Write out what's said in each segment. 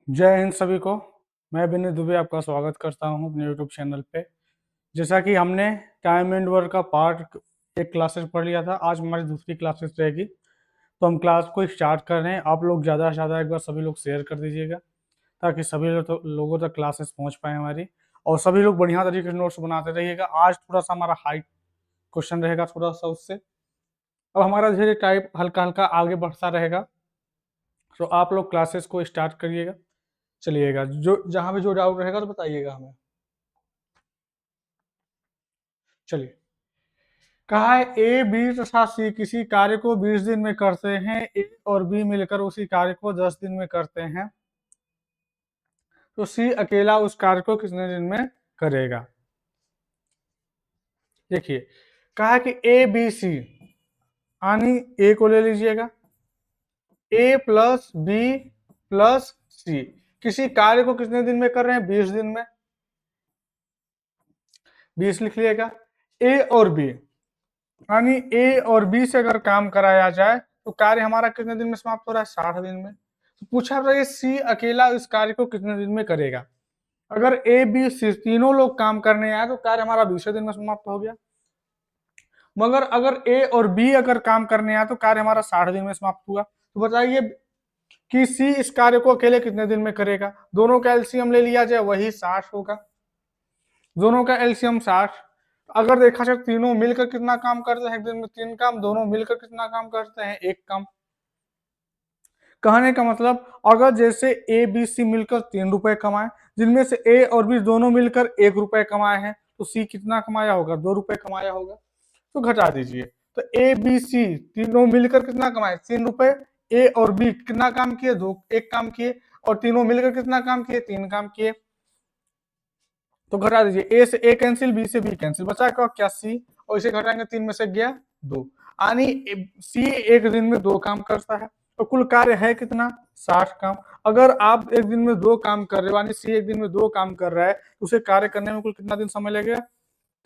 जय हिंद सभी को। मैं विनय दुबे आपका स्वागत करता हूं अपने यूट्यूब चैनल पे। जैसा कि हमने टाइम एंड वर्क का पार्ट एक क्लासेस पढ़ लिया था, आज हमारी दूसरी क्लासेस रहेगी। तो हम क्लास को स्टार्ट कर रहे हैं। आप लोग ज़्यादा से ज़्यादा एक बार सभी लोग शेयर कर दीजिएगा ताकि सभी लोगों तक क्लासेस पहुंच पाए हमारी, और सभी लोग बढ़िया तरीके से नोट्स बनाते रहिएगा। आज थोड़ा सा हमारा हाई क्वेश्चन रहेगा, थोड़ा सा उससे अब हमारा धीरे टाइप हल्का हल्का आगे बढ़ता रहेगा। तो आप लोग क्लासेस को स्टार्ट करिएगा, चलिएगा। जो जहाँ भी जो डाउट रहेगा तो बताइएगा हमें। चलिए, कहा है ए बी तथा सी किसी कार्य को 20 दिन में करते हैं, ए और बी मिलकर उसी कार्य को 10 दिन में करते हैं, तो सी अकेला उस कार्य को कितने दिन में करेगा। देखिए, कहा है कि ए बी सी, यानी ए को ले लीजिएगा, ए प्लस बी प्लस सी किसी कार्य को कितने दिन में कर रहे हैं, 20 दिन में। 20 लिख लिएगा। ए और बी, यानी ए और बी से अगर काम कराया जाए तो कार्य हमारा कितने दिन में समाप्त हो रहा है, 60 दिन में। तो पूछा था ये सी अकेला इस कार्य को कितने दिन में करेगा। अगर ए बी सी तीनों लोग काम करने आए तो कार्य हमारा 20 दिन में समाप्त हो गया। मगर अगर ए और बी अगर काम करने आए तो कार्य हमारा 60 दिन में समाप्त हुआ। तो बताइए कि सी इस कार्य को अकेले कितने दिन में करेगा। दोनों का एलसीएम ले लिया जाए, वही 60 होगा। दोनों का एलसीएम 60। अगर देखा जाए तीनों मिलकर कितना काम करते हैं एक दिन में, 3 काम। दोनों मिलकर कितना काम करते हैं, 1 काम। कहने का मतलब, अगर जैसे ए बी सी मिलकर 3 रुपए कमाए, जिनमें से ए और बी दोनों मिलकर 1 रुपए कमाए हैं, तो सी कितना कमाया होगा, 2 रुपए कमाया होगा। तो घटा दीजिए। तो ए बी सी तीनों मिलकर कितना कमाए, 3 रुपए। ए और बी कितना काम किए, 1 काम किए। और तीनों मिलकर कितना काम किए, 3 काम किए। तो घटा दीजिए, ए से ए कैंसिल, बी से बी कैंसिल, बचा क्या, सी। और इसे घटाएंगे, 3 में से गया 2, यानी सी एक दिन में 2 काम करता है। तो कुल कार्य है कितना, 60 काम। अगर आप एक दिन में 2 काम कर रहे हो, यानी सी एक दिन में 2 काम कर रहा है, तो उसे कार्य करने में कुल कितना दिन समय लगेगा,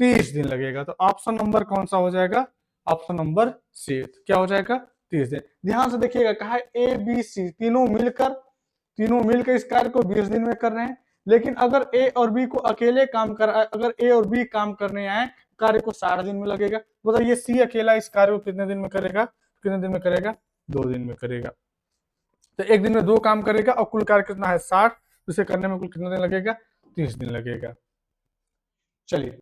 30 दिन लगेगा। तो ऑप्शन नंबर कौन सा हो जाएगा, ऑप्शन नंबर सी। क्या हो जाएगा, 30 दिन। ध्यान से देखिएगा, कहा है ए बी सी तीनों मिलकर इस कार्य को 20 दिन में कर रहे हैं। लेकिन अगर ए और बी को अकेले काम कर, अगर ए और बी काम करने आए, कार्य को 60 दिन में लगेगा। बताइए सी अकेला इस कार्य को कितने दिन में करेगा, कितने दिन में करेगा, 2 दिन में करेगा। तो एक दिन में 2 काम करेगा और कुल कार्य कितना है, 60। उसे करने में कुल कितना दिन लगेगा, 30 दिन लगेगा। चलिए,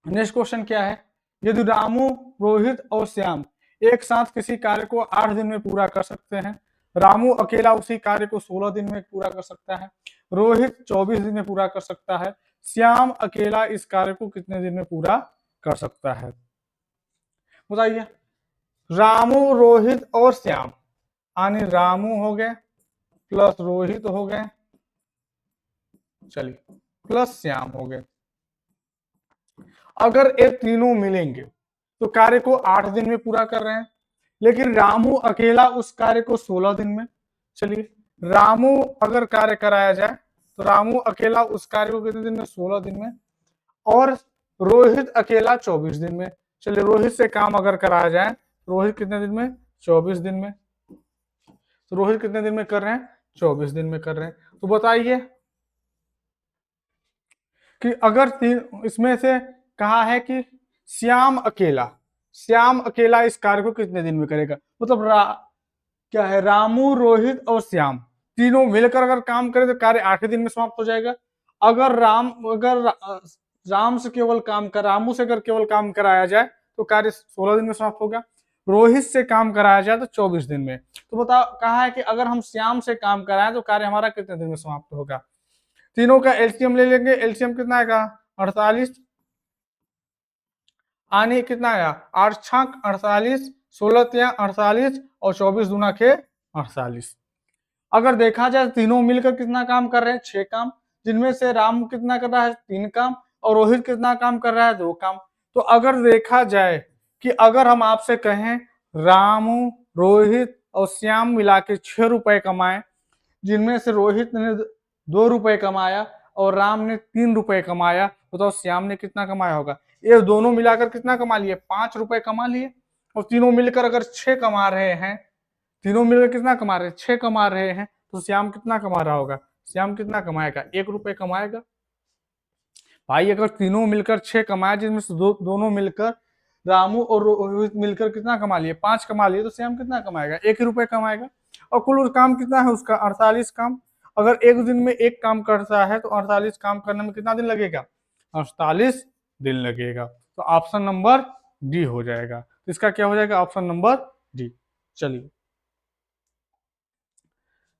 नेक्स्ट क्वेश्चन क्या है। यदि रामू, रोहित और श्याम एक साथ किसी कार्य को 8 दिन में पूरा कर सकते हैं, रामू अकेला उसी कार्य को 16 दिन में पूरा कर सकता है, रोहित 24 दिन में पूरा कर सकता है, श्याम अकेला इस कार्य को कितने दिन में पूरा कर सकता है। बताइए, रामू, रोहित और श्याम, यानी रामू हो गए प्लस रोहित हो गए, चलिए, प्लस श्याम हो गए। अगर ये तीनों मिलेंगे तो कार्य को 8 दिन में पूरा कर रहे हैं, लेकिन रामू अकेला उस कार्य को 16 दिन में। चलिए, रामू अगर कार्य कराया जाए तो रामू अकेला उस कार्य को कितने दिन में, 16 दिन में। और रोहित अकेला 24 दिन में। चलिए, रोहित से काम अगर कराया जाए, रोहित कितने दिन में, 24 दिन में। तो रोहित कितने दिन में कर रहे हैं, 24 दिन में कर रहे हैं। तो बताइए कि अगर इसमें से कहा है कि श्याम अकेला इस कार्य को कितने दिन में करेगा। मतलब क्या है, रामू, रोहित और श्याम तीनों मिलकर अगर काम करें तो कार्य 8 दिन में समाप्त हो जाएगा। अगर रामू से अगर केवल काम कराया जाए तो कार्य 16 दिन में समाप्त होगा। रोहित से काम कराया जाए तो 24 दिन में। तो बताओ, कहा है कि अगर हम श्याम से काम कराएं तो कार्य हमारा कितने दिन में समाप्त होगा। तीनों का एलसीएम ले लेंगे, एलसीएम कितना आएगा, 48, आने कितना आया, 8 छक 48, 16 त्या 48 और 24 दूना के 48। अगर देखा जाए तीनों मिलकर कितना काम कर रहे हैं, 6 काम, जिनमें से राम कितना कर रहा है, 3 काम, और रोहित कितना काम कर रहा है, 2 काम। तो अगर देखा जाए कि अगर हम आपसे कहें रामू, रोहित और श्याम मिला के 6 रुपए कमाए, जिनमें से रोहित ने 2 रुपए कमाया और राम ने 3 रुपए कमाया, तो श्याम ने कितना कमाया होगा। ये दोनों मिलाकर कितना कमा लिए, 5 रुपए कमा लिए। और तीनों मिलकर अगर 6 कमा रहे हैं, तीनों मिलकर कितना कमा रहे हैं, 6 कमा रहे हैं, तो श्याम कितना कमा रहा होगा? श्याम कितना कमाएगा? 1 रुपए कमाएगा। भाई अगर तीनों मिलकर 6 कमाए, जिसमें से दोनों मिलकर रामू और रोहित मिलकर कितना कमा लिए? 5 कमा लिए, तो श्याम कितना कमाएगा? 1 रुपए कमाएगा। और कुल काम कितना है उसका? 48 काम। अगर एक दिन में एक काम करता है तो 48 काम करने में कितना दिन लगेगा? 48 दिन लगेगा। तो ऑप्शन नंबर डी हो जाएगा। इसका क्या हो जाएगा? Option number D. चलिए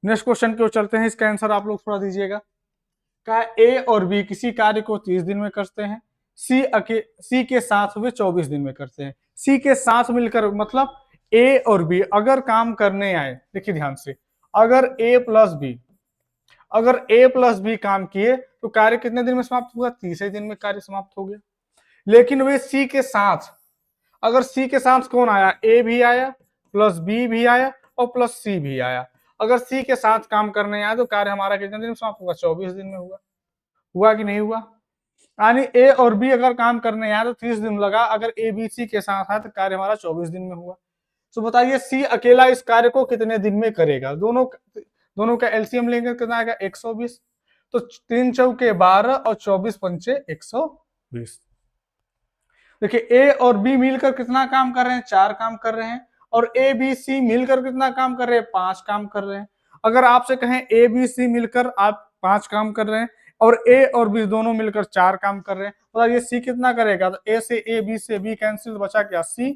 नेक्स्ट क्वेश्चन की ओर चलते हैं। इसका आंसर आप लोग थोड़ा दीजिएगा। क्या ए और बी किसी कार्य को 30 दिन में करते हैं, सी के साथ वे 24 दिन में करते हैं। सी के साथ मिलकर मतलब ए और बी अगर काम करने आए, देखिए ध्यान से, अगर ए प्लस बी काम किए तो कार्य कितने दिन में समाप्त हुआ? 30 दिन में कार्य समाप्त हो गया। लेकिन वे सी के साथ, अगर सी के साथ कौन आया? ए भी आया, प्लस बी भी आया और प्लस सी भी आया। अगर सी के साथ काम करने आया तो कार्य हमारा कितने दिन में समाप्त हुआ? 24 दिन में हुआ। हुआ कि नहीं हुआ? यानी ए और बी अगर काम करने आया तो 30 दिन लगा, अगर ए बी सी के साथ है तो कार्य हमारा 24 दिन में हुआ। तो बताइए सी अकेला इस कार्य को कितने दिन में करेगा? दोनों का एलसीएम लेंगे कितना आएगा? 120। तो 3 चौके 12 और 24 पंचे 120। देखिए ए और बी मिलकर कितना काम कर रहे हैं? 4 काम कर रहे हैं। और ए बी सी मिलकर कितना काम कर रहे हैं? 5 काम कर रहे हैं। अगर आपसे कहें ए बी सी मिलकर आप 5 काम कर रहे हैं और ए और बी दोनों मिलकर 4 काम कर रहे हैं, बताइए सी कितना करेगा? तो ए से ए, बी से बी कैंसिल, बचा क्या? सी।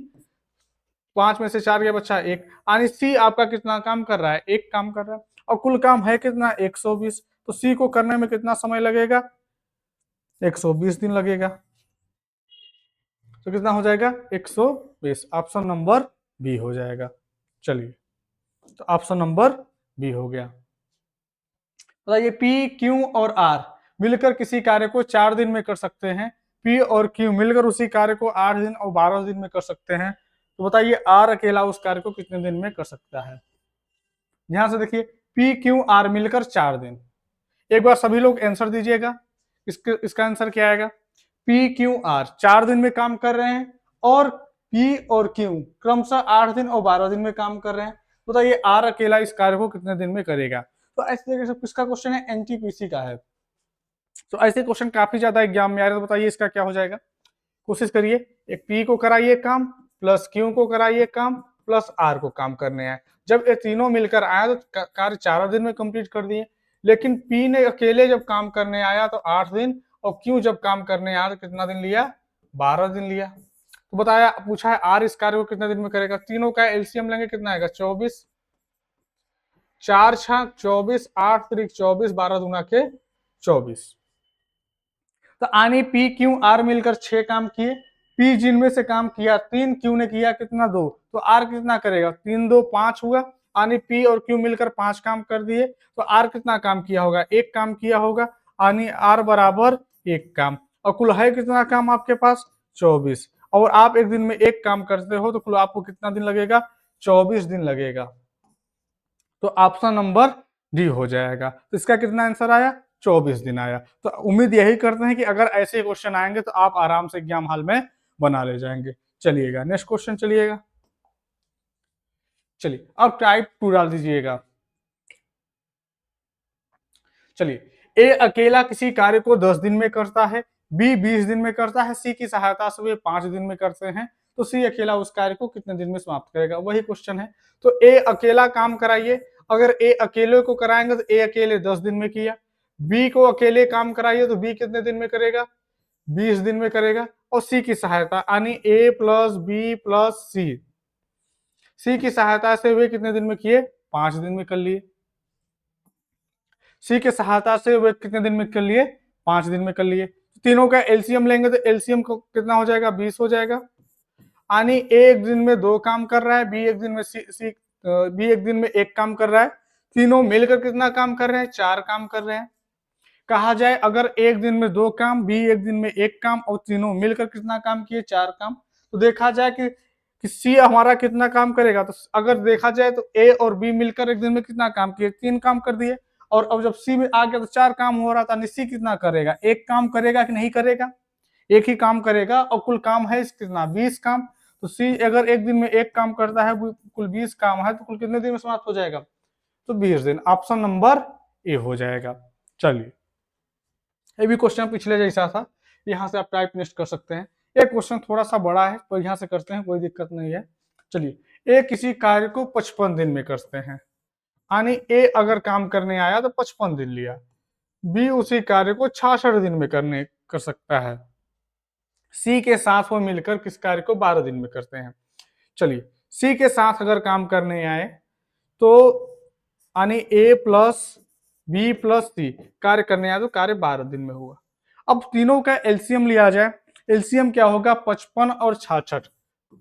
5 में से 4 गया, बचा 1। यानी सी आपका कितना काम कर रहा है? 1 काम कर रहा है। और कुल काम है कितना? 120। तो सी को करने में कितना समय लगेगा? 120 दिन लगेगा। तो कितना हो जाएगा? 120। ऑप्शन नंबर बी हो जाएगा। चलिए तो ऑप्शन नंबर बी हो गया। बताइए पी, क्यू और आर मिलकर किसी कार्य को 4 दिन में कर सकते हैं, पी और क्यू मिलकर उसी कार्य को 8 दिन और 12 दिन में कर सकते हैं, तो बताइए आर अकेला उस कार्य को कितने दिन में कर सकता है? ध्यान से देखिए, पी क्यू आर मिलकर 4 दिन। एक बार सभी लोग आंसर दीजिएगा। इसका आंसर क्या आएगा? पी क्यू आर 4 दिन में काम कर रहे हैं और पी और क्यू क्रमशः 8 दिन और 12 दिन में काम कर रहे हैं। बताइए आर अकेला इस कार्य को कितने दिन में करेगा? तो ऐसे तरीके से किसका क्वेश्चन है? एनटीपीसी का है। तो ऐसे क्वेश्चन काफी ज्यादा एग्जाम में आ रहे हैं। तो बताइए इसका क्या हो जाएगा? कोशिश करिए, एक पी को कराइए काम, प्लस क्यू को कराइए काम, प्लस आर को काम करने आए। जब ये तीनों मिलकर आया तो कार्य 4 दिन में कंप्लीट कर दिए। लेकिन पी ने अकेले जब काम करने आया तो 8 दिन, और क्यू जब काम करने आया तो कितना दिन लिया? 12 दिन लिया। तो बताया, पूछा है आर इस कार्य को कितने दिन में करेगा? तीनों का एलसीएम लेंगे, कितना आएगा? 24। 4 6 24, 8 3 24, 12 दूना के 24। तो आने पी क्यू आर मिलकर 6 काम किए। पी जिनमें से काम किया 3, क्यू ने किया कितना? 2। तो आर कितना करेगा? 3 2 5 हुआ। आने पी और क्यू मिलकर 5 काम कर दिए, तो आर कितना काम किया होगा? 1 काम किया होगा। आने आर बराबर 1 काम। और कुल है कितना काम आपके पास? 24। और आप एक दिन में 1 काम करते हो तो कुल आपको कितना दिन लगेगा? 24 दिन लगेगा। तो ऑप्शन नंबर डी हो जाएगा। तो इसका कितना आंसर आया? 24 दिन आया। तो उम्मीद यही करते हैं कि अगर ऐसे क्वेश्चन आएंगे तो आप आराम से एग्जाम हॉल में बना ले जाएंगे। चलिएगा नेक्स्ट क्वेश्चन चलिएगा। चलिए अब टाइप 2 डाल दीजिएगा। चलिए, ए अकेला किसी कार्य को 10 दिन में करता है, बी 20 दिन में करता है, सी की सहायता से वे 5 दिन में करते हैं, तो सी अकेला उस कार्य को कितने दिन में समाप्त करेगा? वही क्वेश्चन है। तो ए अकेला काम कराइए। अगर ए अकेले को कराएंगे तो ए अकेले 10 दिन में किया। बी को अकेले काम कराइए तो बी कितने दिन में करेगा? 20 दिन में करेगा। और सी की सहायता यानी ए प्लस बी प्लस सी, सी की सहायता से वे कितने दिन में किए? 5 दिन में कर लिए। सी के सहायता से वे कितने दिन में कर लिए? 5 दिन में कर लिए। तीनों का एलसीएम लेंगे तो एलसीएम को कितना हो जाएगा? 20 हो जाएगा। यानी ए एक दिन में 2 काम कर रहा है, बी एक दिन में बी एक दिन में 1 काम कर रहा है। तीनों मिलकर कितना काम कर रहे हैं? 4 काम कर रहे हैं। कहा जाए अगर एक दिन में 2 काम, बी एक दिन में 1 काम और तीनों मिलकर कितना काम किए? 4 काम। तो देखा जाए कि सी हमारा कितना काम करेगा? तो अगर देखा जाए तो ए और बी मिलकर एक दिन में कितना काम किए? 3 काम कर दिए। और अब जब सी में आ गया तो 4 काम हो रहा था, सी कितना करेगा? 1 काम करेगा कि नहीं करेगा? 1 ही काम करेगा। और कुल काम है कितना? 20 काम। तो सी अगर एक दिन में 1 काम करता है, कुल 20 काम है, तो कुल कितने दिन में समाप्त हो जाएगा? तो 20 दिन, ऑप्शन नंबर ए हो जाएगा। चलिए, ये भी क्वेश्चन पिछले जैसा था, यहाँ से आप टाइप नेक्स्ट कर सकते हैं। ये क्वेश्चन थोड़ा सा बड़ा है तो यहाँ से करते हैं, कोई दिक्कत नहीं है। चलिए, ए किसी कार्य को 55 दिन में करते हैं, यानी ए अगर काम करने आया तो 55 दिन लिया। बी उसी कार्य को 66 दिन में कर सकता है। सी के साथ वो मिलकर किस कार्य को 12 दिन में करते हैं। चलिए, सी के साथ अगर काम करने आए तो यानी ए प्लस बी प्लस सी कार्य करने आए तो कार्य 12 दिन में होगा। अब तीनों का एलसीएम लिया जाए, एलसीएम क्या होगा, 55 और 66,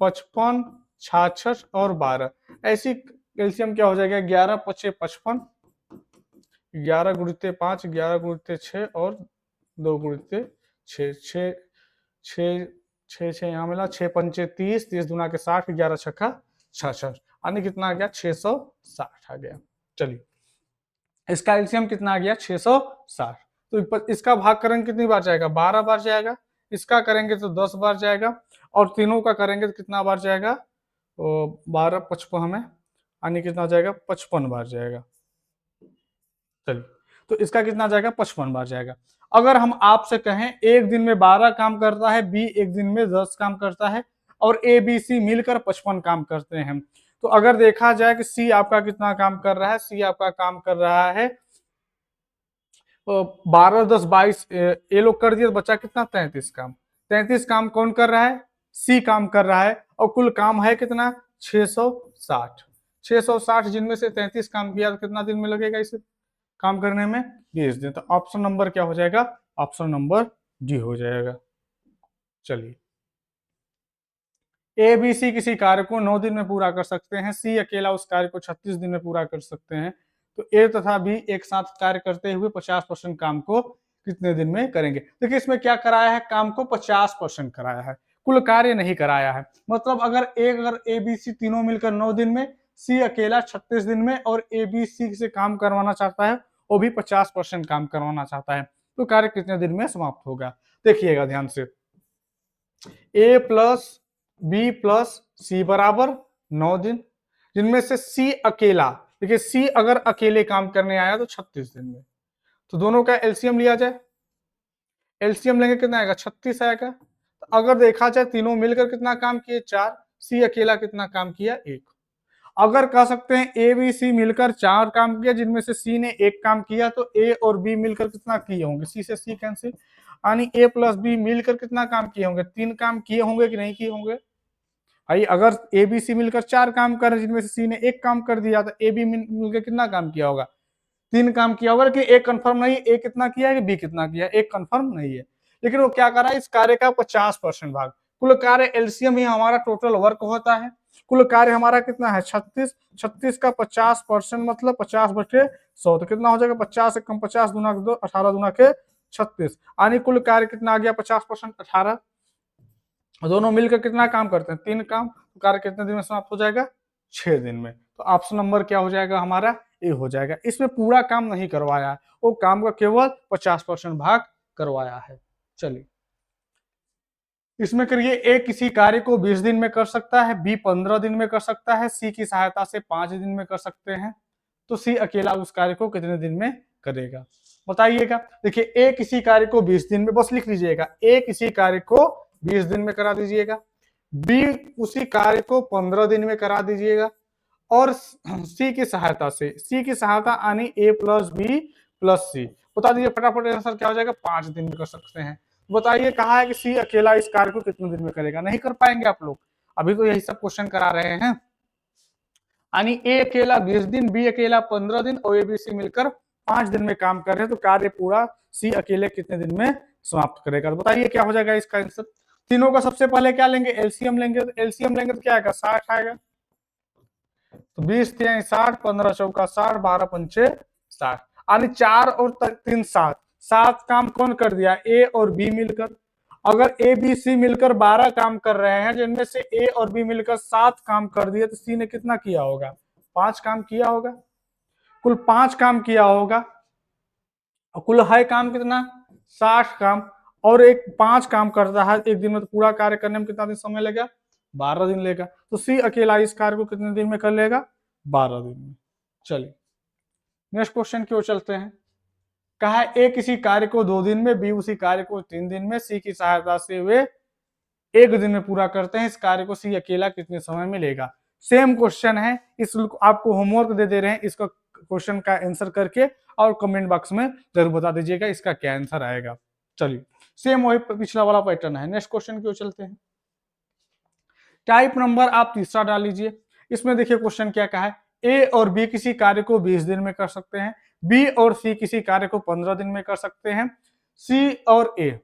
55 66 और 12, ऐसी एलसीएम क्या हो जाएगा, 11 पचे 55, 11 गुणित 5, 11 गुणित 6 और 2 गुणित 6, 6 6 6 6 यहाँ मिला, 6 पंचे 30, 30 दुना के 60, 11 छक्का 66, यानी कितना आ गया, 660 आ गया। चलिए, इसका एलसीएम कितना आ गया, 660। तो इसका भाग करेंगे कितनी बार जाएगा, 12 बार जाएगा। इसका करेंगे तो 10 बार जाएगा, और तीनों का करेंगे तो कितना बार जाएगा, 12 55 में, यानी कितना जाएगा, 55 बार जाएगा। चलिए, तो इसका कितना जाएगा, 55 बार जाएगा। अगर हम आपसे कहें एक दिन में 12 काम करता है, बी एक दिन में 10 काम करता है, और ए बी सी मिलकर 55 काम करते हैं, तो अगर देखा जाए कि सी आपका कितना काम कर रहा है, सी आपका काम कर रहा है 12 10 22, ये लोग कर दिए तो बचा कितना, 33 काम। 33 काम कौन कर रहा है, सी काम कर रहा है, और कुल काम है कितना, 660। 660 जिनमें से 33 काम किया तो कितना दिन में लगेगा इसे काम करने में, 20 दिन। तो ऑप्शन नंबर क्या हो जाएगा, ऑप्शन नंबर डी हो जाएगा। चलिए, ए बी सी किसी कार्य को 9 दिन में पूरा कर सकते हैं, सी अकेला उस कार्य को 36 दिन में पूरा कर सकते हैं, तो ए तथा बी एक साथ कार्य करते हुए 50% काम को कितने दिन में करेंगे। देखिए, इसमें क्या कराया है, काम को 50% कराया है, कुल कार्य नहीं कराया है। मतलब अगर ए बी सी तीनों मिलकर 9 दिन में, सी अकेला 36 दिन में, और ए बी सी से काम करवाना चाहता है, वो भी 50% काम करवाना चाहता है, तो कार्य कितने दिन में समाप्त होगा। देखिएगा ध्यान से, ए प्लस बी प्लस सी बराबर 9 दिन, जिनमें से सी अकेला, देखिए सी अगर अकेले काम करने आया तो 36 दिन में, तो दोनों का एलसीएम लिया जाए, एलसीएम लेंगे कितना आएगा, 36 आएगा। तो अगर देखा जाए तीनों मिलकर कितना काम किए, 4, सी अकेला कितना काम किया, 1। अगर कह सकते हैं ए बी सी मिलकर 4 काम किया, जिनमें से सी ने 1 काम किया, तो ए और बी मिलकर कितना किए होंगे, सी से सी कैंसिल, यानी ए प्लस बी मिलकर कितना काम किए होंगे, 3 काम किए होंगे कि नहीं किए होंगे भाई। अगर ए बी सी मिलकर 4 काम कर रहे हैं, जिनमें से सी ने 1 काम कर दिया, तो ए बी मिलकर कितना काम किया होगा, 3 काम किया होगा। लेकिन एक कंफर्म नहीं, ए कितना किया है, बी कितना किया, एक कंफर्म नहीं है। लेकिन वो क्या कर रहा है, इस कार्य का 50% भाग, कुल कार्य एलसीएम ही हमारा टोटल वर्क होता है, कुल कार्य हमारा कितना है, 36, 36 का 50% मतलब 50/100, तो कितना हो जाएगा, 50 से कम 50 गुना 2, 18 गुना के 36, यानी कुल कार्य कितना आ गया, 50% 18। दोनों मिलकर कितना काम करते हैं, 3 काम, तो कार्य कितने दिन में समाप्त हो जाएगा, 6 दिन में। तो ऑप्शन नंबर क्या हो जाएगा हमारा, ए हो जाएगा। इसमें पूरा काम नहीं करवाया है, वो काम का केवल 50% भाग करवाया है। चलिए, इसमें करिए, ए किसी कार्य को 20 दिन में कर सकता है, बी 15 दिन में कर सकता है, सी की सहायता से 5 दिन में कर सकते हैं, तो सी अकेला उस कार्य को कितने दिन में करेगा, बताइएगा। देखिए, ए किसी कार्य को 20 दिन में, बस लिख लीजिएगा, ए किसी कार्य को 20 दिन में करा दीजिएगा, बी उसी कार्य को 15 दिन में करा दीजिएगा, और सी की सहायता से, सी की सहायता यानी ए प्लस बी प्लस सी, बता दीजिए फटाफट आंसर क्या हो जाएगा, 5 दिन में कर सकते हैं। बताइए, कहा है कि सी अकेला इस कार्य को कितने दिन में करेगा, नहीं कर पाएंगे आप लोग, अभी तो यही सब क्वेश्चन करा रहे हैं। यानी ए अकेला 20 दिन, बी अकेला 15 दिन, और ए बी सी मिलकर 5 दिन में काम कर रहे हैं, तो कार्य पूरा सी अकेले कितने दिन में समाप्त करेगा। तो बताइए क्या हो जाएगा इसका आंसर। तीनों का सबसे पहले क्या लेंगे, एलसीएम लेंगे, तो एलसीएम लेंगे तो क्या आएगा, 60 आएगा, तो 20 3 60, 15 चौका 60, 12 पंचे 60, यानी 4 और 3 7, 7 काम कौन कर दिया, ए और बी मिलकर। अगर ए बी सी मिलकर 12 काम कर रहे हैं, जिनमें से ए और बी मिलकर 7 काम कर दिए, तो सी ने कितना किया होगा, 5 काम किया होगा, कुल 5 काम किया होगा, और कुल है काम कितना, 60 काम, और एक 5 काम करता है एक दिन में, तो पूरा कार्य करने में कितना दिन समय लगेगा, 12 दिन लेगा, तो सी अकेला इस कार्य को कितने दिन में कर लेगा, 12 दिन में। चलिए, नेक्स्ट क्वेश्चन की ओर चलते हैं। कहा है ए किसी कार्य को 2 दिन में, बी उसी कार्य को 3 दिन में, सी की सहायता से वे 1 दिन में पूरा करते हैं। इस कार्य को सी अकेला कितने समय में लेगा। सेम क्वेश्चन है, इस आपको होमवर्क दे रहे हैं, इसका क्वेश्चन का आंसर करके और कमेंट बॉक्स में जरूर बता दीजिएगा इसका क्या आंसर आएगा। चलिए सेम वही पिछला वाला पैटर्न है। नेक्स्ट क्वेश्चन की ओर चलते हैं। टाइप नंबर आप तीसरा डाल लीजिए। इसमें देखिए क्वेश्चन क्या कहा है, ए और बी किसी कार्य को 20 दिन में कर सकते हैं, बी और सी किसी कार्य को 15 दिन में कर सकते हैं, सी और ए,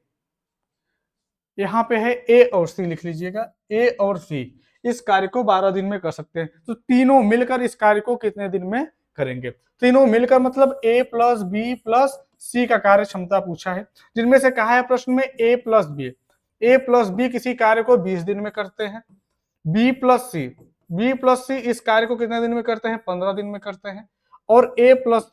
यहाँ पे है ए और सी लिख लीजिएगा, ए और सी इस कार्य को 12 दिन में कर सकते हैं। तो तीनों मिलकर इस कार्य को कितने दिन में करेंगे। तीनों मिलकर मतलब ए प्लस बी प्लस सी का कार्य क्षमता पूछा है, जिनमें से कहा है प्रश्न में ए प्लस बी किसी कार्य को 20 दिन में करते हैं, बी प्लस सी इस कार्य को कितने दिन में करते हैं, 15 दिन में करते हैं, और ए प्लस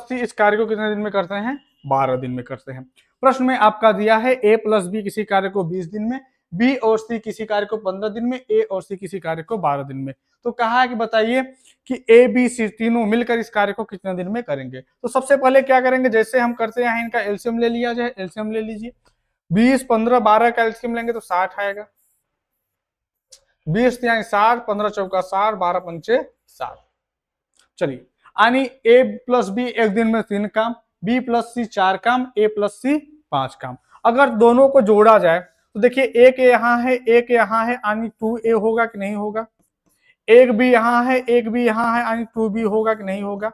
सी इस कार्य को कितने दिन में करते हैं, 12 दिन में करते हैं। प्रश्न में आपका दिया है ए प्लस बी किसी कार्य को 20 दिन में, बी और सी किसी कार्य को 15 दिन में, ए और सी किसी कार्य को 12 दिन में। तो कहा है कि बताइए कि ए बी सी तीनों मिलकर इस कार्य को कितने दिन में करेंगे। तो सबसे पहले क्या करेंगे, जैसे हम करते हैं इनका एलसीएम ले लिया जाए। एलसीएम ले लीजिए, 20 15 12 का एलसीएम लेंगे तो 60 आएगा। 20 यानी 60, 15 चौका 60, 12 पंचे 60। चलिए यानी ए प्लस बी 1 दिन में 3 काम, बी प्लस सी 4 काम, ए प्लस सी 5 काम। अगर दोनों को जोड़ा जाए तो देखिए एक यहाँ है, एक यहाँ है, यानी 2a होगा कि नहीं होगा। एक भी यहाँ है, एक भी यहाँ है, यानी 2b होगा कि नहीं होगा।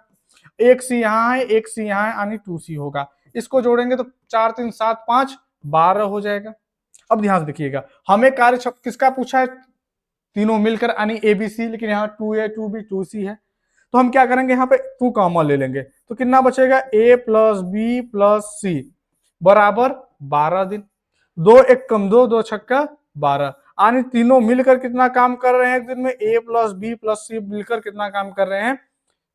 एक सी यहाँ है, एक सी यहाँ है, यानी 2c होगा। इसको जोड़ेंगे तो 4 3 7 5 12 हो जाएगा। अब ध्यान से देखिएगा, हमें कार्य किसका पूछा है, तीनों मिलकर यानी ए बी सी, लेकिन यहाँ 2a 2b 2c है। तो हम क्या करेंगे, यहाँ पे 2 कॉमन ले लेंगे तो कितना बचेगा, a प्लस बी प्लस सी बराबर 12 दिन। 2 1 कम 2, 2 छक्का 12, यानी तीनों मिलकर कितना काम कर रहे हैं एक दिन में, a प्लस बी प्लस सी मिलकर कितना काम कर रहे हैं,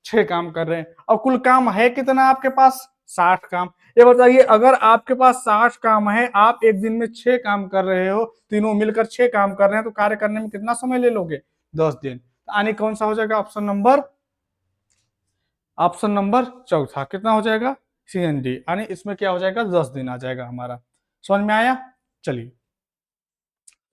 6 काम कर रहे हैं। और कुल काम है कितना आपके पास, 60 काम। ये बताइए अगर आपके पास 60 काम है, आप एक दिन में 6 काम कर रहे हो, तीनों मिलकर 6 काम कर रहे हैं, तो कार्य करने में कितना समय ले लोगे, 10 दिन। यानी कौन सा हो जाएगा, ऑप्शन नंबर चौथा कितना हो जाएगा, CND, यानी इसमें क्या हो जाएगा, 10 दिन आ जाएगा हमारा। समझ में आया। चलिए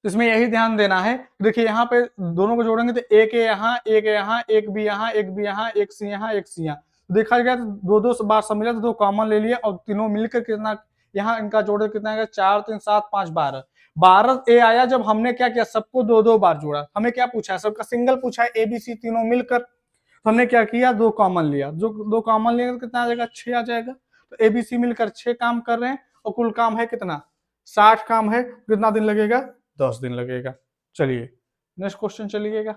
इसमें यही ध्यान देना है, देखिए यहाँ पे दोनों को जोड़ेंगे तो एक यहाँ, एक यहाँ, एक भी यहाँ, एक भी यहाँ, एक सी यहाँ, एक सी यहाँ। तो देखा गया तो दो बार सब मिला तो 2 कॉमन ले लिए और तीनों मिलकर कितना, यहाँ इनका जोड़े कितना आएगा, 4 3 7 5 12। 12 ए आया जब हमने क्या किया, सबको 2 बार जोड़ा। हमें क्या पूछा है, सबका सिंगल पूछा है, ABC तीनों मिलकर। तो हमने क्या किया, 2 कॉमन लिया, जो 2 कॉमन लिया तो कितना आ जाएगा, 6 आ जाएगा। तो ABC मिलकर 6 काम कर रहे हैं और कुल काम है कितना, 60 काम है। कितना दिन लगेगा, 10 दिन लगेगा। चलिए नेक्स्ट क्वेश्चन चलिएगा,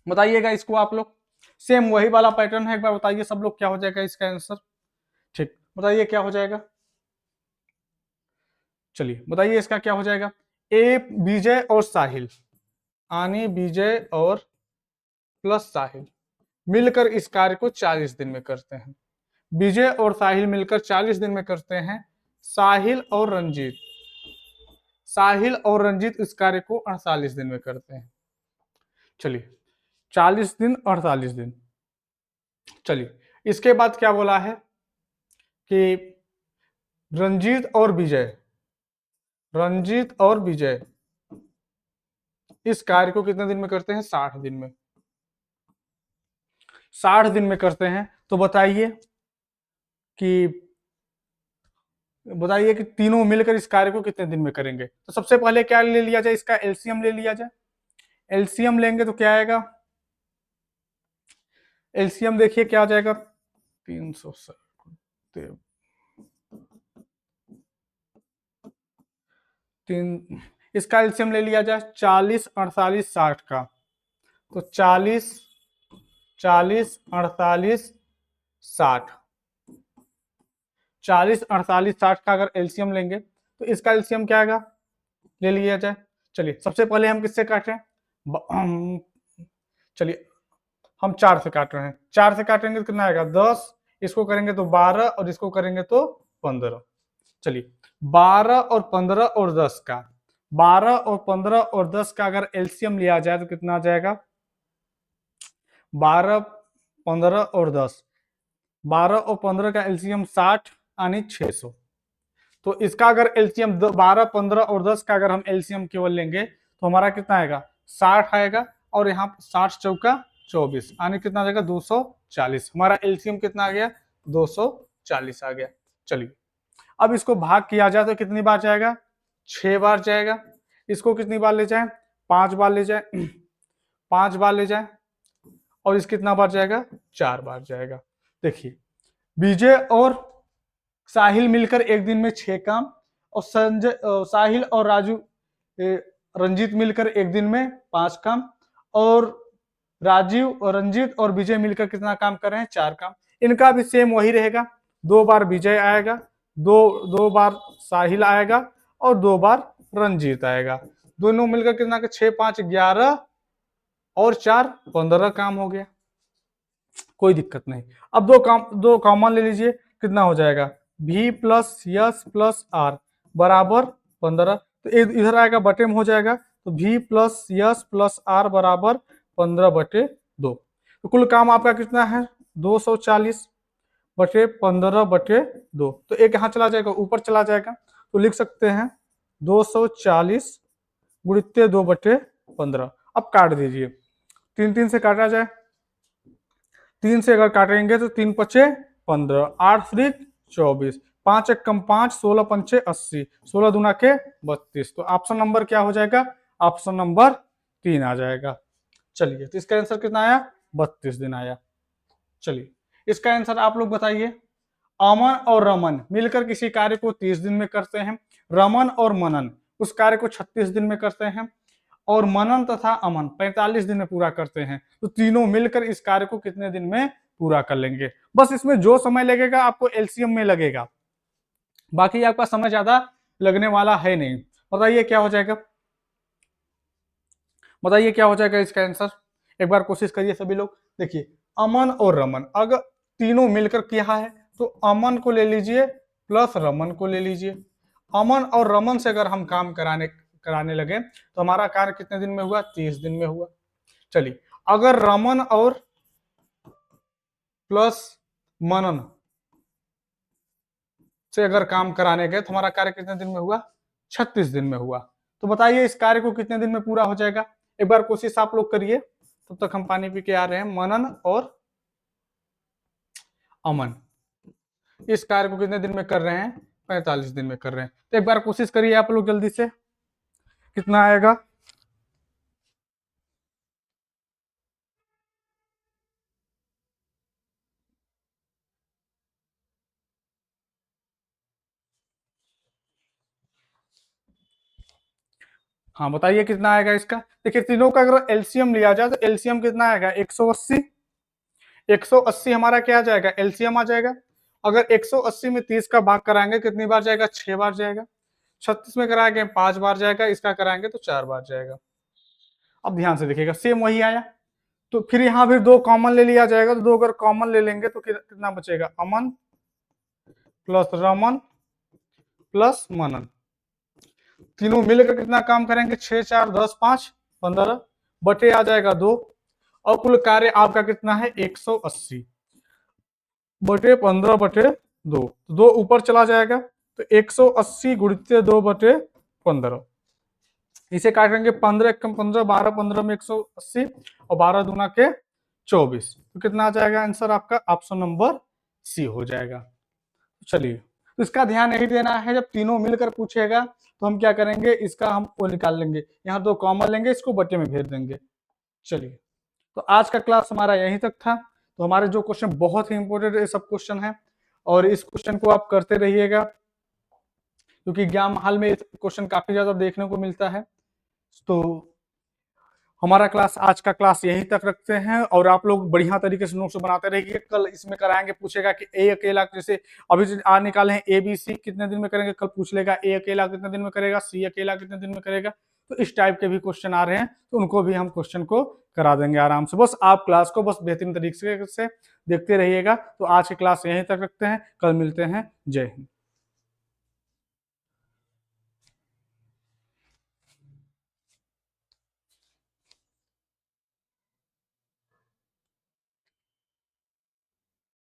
बताइएगा इसको आप लोग। सेम वही वाला पैटर्न है, एक बार बताइए सब लोग क्या हो जाएगा इसका आंसर। ठीक, बताइए क्या हो जाएगा। चलिए बताइए इसका क्या हो जाएगा, ए विजय और साहिल, आनी विजय और प्लस साहिल मिलकर इस कार्य को 40 दिन में करते हैं। विजय और साहिल मिलकर 40 दिन में करते हैं। साहिल और रंजीत इस कार्य को 48 दिन में करते हैं। चलिए 40 दिन 48 दिन। चलिए इसके बाद क्या बोला है कि रंजीत और विजय इस कार्य को कितने दिन में करते हैं, 60 दिन में। 60 दिन में करते हैं। तो बताइए कि तीनों मिलकर इस कार्य को कितने दिन में करेंगे। तो सबसे पहले क्या ले लिया जाए, इसका एलसीएम ले लिया जाए। एलसीएम लेंगे तो क्या आएगा, एलसीएम देखिए क्या आ जाएगा, 3 इसका एलसीएम ले लिया जाए 40 48 60 का। तो 40 48 60, 40 48 60 का अगर एलसीएम लेंगे तो इसका एलसीएम क्या आएगा, ले लिया जाए। चलिए सबसे पहले हम किससे काट रहे हैं, चलिए हम 4 से काट रहे हैं। 4 से काटेंगे तो कितना आएगा, 10, इसको करेंगे तो 12 और इसको करेंगे तो 15। चलिए 12 और 15 और 10 का, 12 और 15 और 10 का अगर एलसीएम लिया जाए तो कितना आ जाएगा, 12, 15 और 10, 12 और 15 का एलसीएम 60 यानी 600। तो इसका अगर एलसीएम 12, 15 और 10 का अगर हम एलसीएम केवल लेंगे तो हमारा कितना आएगा, 60 आएगा, और यहाँ 60 चौका 24 यानी कितना आ जाएगा, 240। हमारा एलसीएम कितना आ गया, 240 आ गया। चलिए अब इसको भाग किया जाए तो कितनी बार जाएगा, 6 बार जाएगा। इसको कितनी बार ले जाए, 5 बार ले जाए, 5 बार ले जाए, और इस कितना बार जाएगा, 4 बार जाएगा। देखिए विजय और साहिल मिलकर एक दिन में 6 काम, और संजय साहिल और राजू रंजीत मिलकर एक दिन में 5 काम, और राजीव और रंजीत और विजय मिलकर कितना काम कर रहे हैं, 4 काम। इनका भी सेम वही रहेगा, 2 बार विजय आएगा, दो बार साहिल आएगा, और 2 बार रंजीत आएगा। दोनों मिलकर कितना, 6, 5, 11 और 4, 15 काम हो गया, कोई दिक्कत नहीं। अब दो कॉमन ले लीजिए, कितना हो जाएगा, v plus S plus R बराबर 15। तो इधर आएगा बटे में हो जाएगा, तो v plus S plus R बराबर 15/2। तो कुल काम आपका कितना है, 240 बटे 15/2। तो एक यहाँ चला जाएगा, ऊपर चला जाएगा, तो लिख सकते हैं 240 गुणित 2/15। अब काट दीजिए, 3 3 से काटा जाए, 3 से अगर काटेंगे तो 3 पचे 15, 8 फ्रिक 24, 5 एक कम 5, 16 पंचे 80, 16 दूना के 32। तो ऑप्शन नंबर क्या हो जाएगा, ऑप्शन नंबर 3 आ जाएगा। चलिए तो इसका आंसर कितना आया, 32 दिन आया। चलिए इसका आंसर आप लोग बताइए। अमन और रमन मिलकर किसी कार्य को 30 दिन में करते हैं, रमन और मनन उस कार्य को 36 दिन में करते हैं, और मनन तथा अमन 45 दिन में पूरा करते हैं। तो तीनों मिलकर इस कार्य को कितने दिन में पूरा कर लेंगे। बस इसमें जो समय लगेगा आपको एलसीएम में लगेगा, बाकी आपका समय ज्यादा लगने वाला है नहीं। बताइए क्या हो जाएगा, बताइए क्या हो जाएगा इसका आंसर, एक बार कोशिश करिए सभी लोग। देखिए अमन और रमन अगर तीनों मिलकर किया है तो अमन को ले लीजिए प्लस रमन को ले लीजिए। अमन और रमन से अगर हम काम कराने लगे तो हमारा कार्य कितने दिन में हुआ, 30 दिन में हुआ। चलिए अगर रमन और प्लस मनन से अगर काम कराने गए तो हमारा कार्य कितने दिन में हुआ, 36 दिन में हुआ। तो बताइए इस कार्य को कितने दिन में पूरा हो जाएगा, एक बार कोशिश आप लोग करिए। तब तक हम पानी पी के आ रहे हैं। मनन और अमन इस कार्य को कितने दिन में कर रहे हैं, 45 दिन में कर रहे हैं। तो एक बार कोशिश करिए आप लोग जल्दी से, कितना आएगा, हाँ बताइए कितना आएगा इसका। देखिए तीनों का अगर एलसीएम लिया जाए तो एलसीएम कितना आएगा, 180। 180 हमारा क्या आ जाएगा, एलसीएम आ जाएगा। अगर 180 में 30 का भाग कराएंगे कितनी बार जाएगा, 6 बार जाएगा। 36 में कराएंगे 5 बार जाएगा, इसका कराएंगे तो 4 बार जाएगा। अब ध्यान से देखिएगा सेम वही आया। तो फिर यहाँ भी 2 कॉमन ले लिया जाएगा, तो 2 अगर कॉमन ले लेंगे तो कितना बचेगा, अमन प्लस रमन प्लस मनन। तीनों मिलकर कितना काम करेंगे, 6 4 10 5 15 बटे आ जाएगा 2, और कुल कार्य आपका कितना है, 180 बटे 15/2। 2 ऊपर चला जाएगा तो 180 गुणित 2/15। इसे काटेंगे 15 1 15, 12 15 में 180, और 12 दूना के 24। तो कितना आ जाएगा आंसर आपका, ऑप्शन नंबर सी हो जाएगा। चलिए तो इसका ध्यान यही देना है, जब तीनों मिलकर पूछेगा तो हम क्या करेंगे, इसका हम वो निकाल लेंगे, यहाँ 2 कॉमन लेंगे, इसको बटे में भेज देंगे। चलिए तो आज का क्लास हमारा यहीं तक था। तो हमारे जो क्वेश्चन बहुत ही इंपॉर्टेंट है सब क्वेश्चन है, और इस क्वेश्चन को आप करते रहिएगा, क्योंकि एग्जाम हाल में क्वेश्चन काफी ज्यादा देखने को मिलता है। तो हमारा क्लास, आज का क्लास यहीं तक रखते हैं, और आप लोग बढ़िया तरीके से नोट्स बनाते रहिए। कल इसमें कराएंगे, पूछेगा कि ए अकेला, जैसे अभी आ निकाले हैं ए बी सी कितने दिन में करेंगे, कल पूछ लेगा ए अकेला कितने दिन में करेगा, सी अकेला कितने दिन में करेगा। तो इस टाइप के भी क्वेश्चन आ रहे हैं, तो उनको भी हम क्वेश्चन को करा देंगे आराम से। बस आप क्लास को बस बेहतरीन तरीके से देखते रहिएगा। तो आज की क्लास यहीं तक रखते हैं, कल मिलते हैं। जय हिंद।